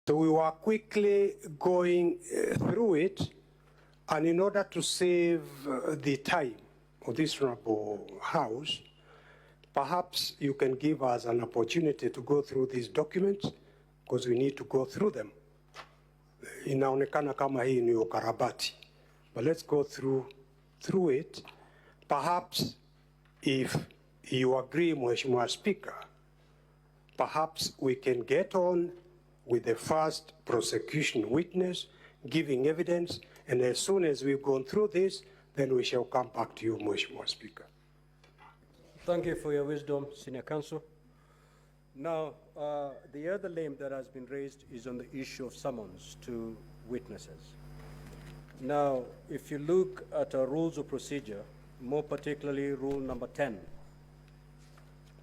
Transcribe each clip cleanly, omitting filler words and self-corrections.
So we were quickly going through it, and in order to save the time of this honorable House, perhaps you can give us an opportunity to go through these documents, because we need to go through them. Inaonekana kama hii ni ukarabati, but let's go through it. Perhaps if you agree, Mheshimiwa Speaker, perhaps we can get on with the first prosecution witness giving evidence, and as soon as we've gone through this, then we shall come back to you, Mheshimiwa Speaker. Thank you for your wisdom, Senior Counsel. Now, the other name that has been raised is on the issue of summons to witnesses. Now, if you look at our rules of procedure, more particularly rule number 10,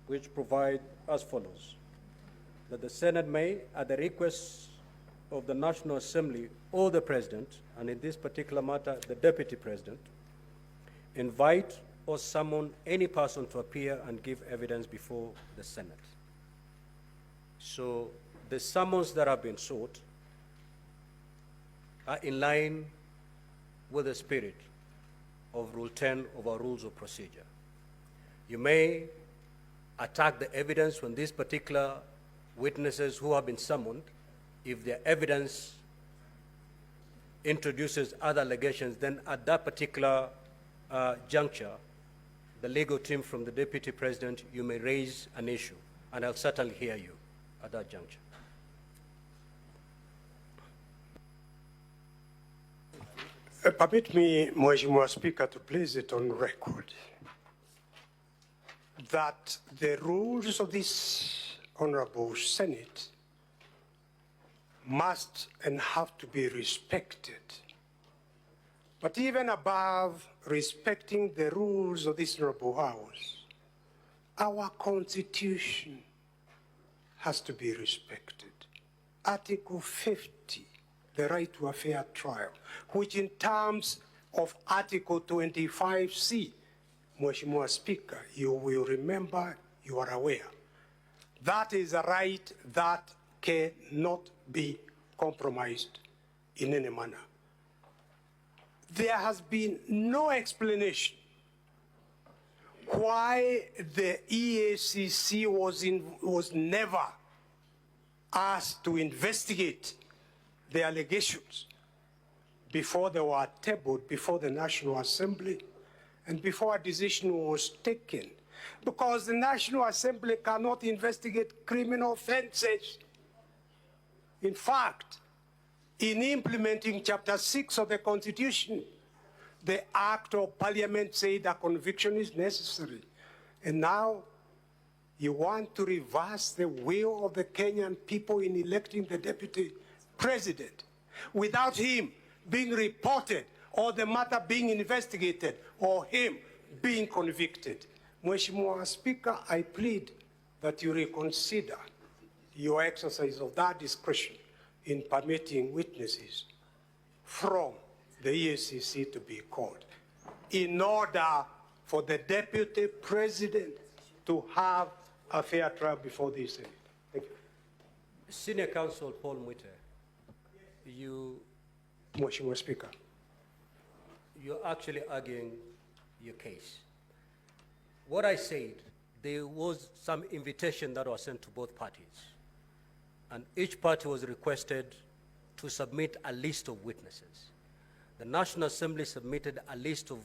which provide as follows: that the Senate may, at the request of the National Assembly or the President, and in this particular matter, the Deputy President, invite or summon any person to appear and give evidence before the Senate. So the summons that have been sought are in line with the spirit of Rule 10 of our Rules of Procedure. You may attack the evidence when these particular witnesses who have been summoned, if their evidence introduces other allegations, then at that particular juncture, the legal team from the Deputy President, you may raise an issue, and I'll certainly hear you at that juncture. Permit me, Mheshimiwa Speaker, to place it on record that the rules of this Honorable Senate must and have to be respected. But even above respecting the rules of this Honorable House, our Constitution has to be respected. Article 50, the right to a fair trial, which in terms of Article 25C, Mheshimiwa Speaker, you will remember, you are aware, that is a right that cannot be compromised in any manner. There has been no explanation why the EACC was never asked to investigate the allegations before they were tabled before the National Assembly and before a decision was taken, because the National Assembly cannot investigate criminal offenses. In fact, in implementing Chapter 6 of the Constitution, the Act of Parliament said a conviction is necessary. And now you want to reverse the will of the Kenyan people in electing the Deputy President without him being reported or the matter being investigated or him being convicted. Mheshimiwa Speaker, I plead that you reconsider your exercise of that discretion in permitting witnesses from the EACC to be called in order for the Deputy President to have a fair trial before the Senate. Thank you. Senior Counsel Paul Mwite, Mheshimiwa Speaker, you're actually arguing your case. What I said, there was some invitation that was sent to both parties, and each party was requested to submit a list of witnesses. The National Assembly submitted a list of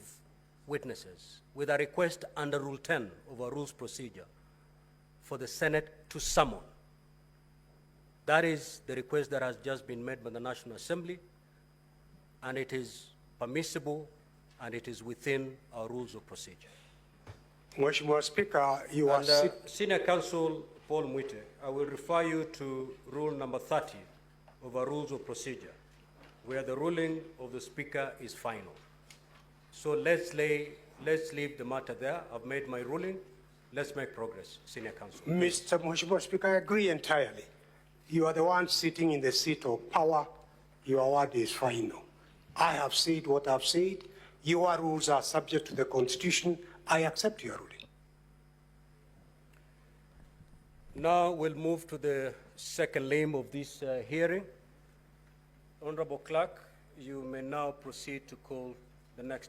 witnesses with a request under Rule 10 of our Rules Procedure for the Senate to summon. That is the request that has just been made by the National Assembly, and it is permissible and it is within our Rules of Procedure. Mheshimiwa Speaker, you are Senior Counsel Paul Mwite, I will refer you to Rule number 30 of our Rules of Procedure, where the ruling of the Speaker is final. So let's leave the matter there. I've made my ruling. Let's make progress, Senior Counsel. Mheshimiwa Speaker, I agree entirely. You are the one sitting in the seat of power. Your word is final. I have said what I've said. Your rules are subject to the Constitution. I accept your ruling. Now we'll move to the second limb of this hearing. Honorable Clerk, you may now proceed to call the next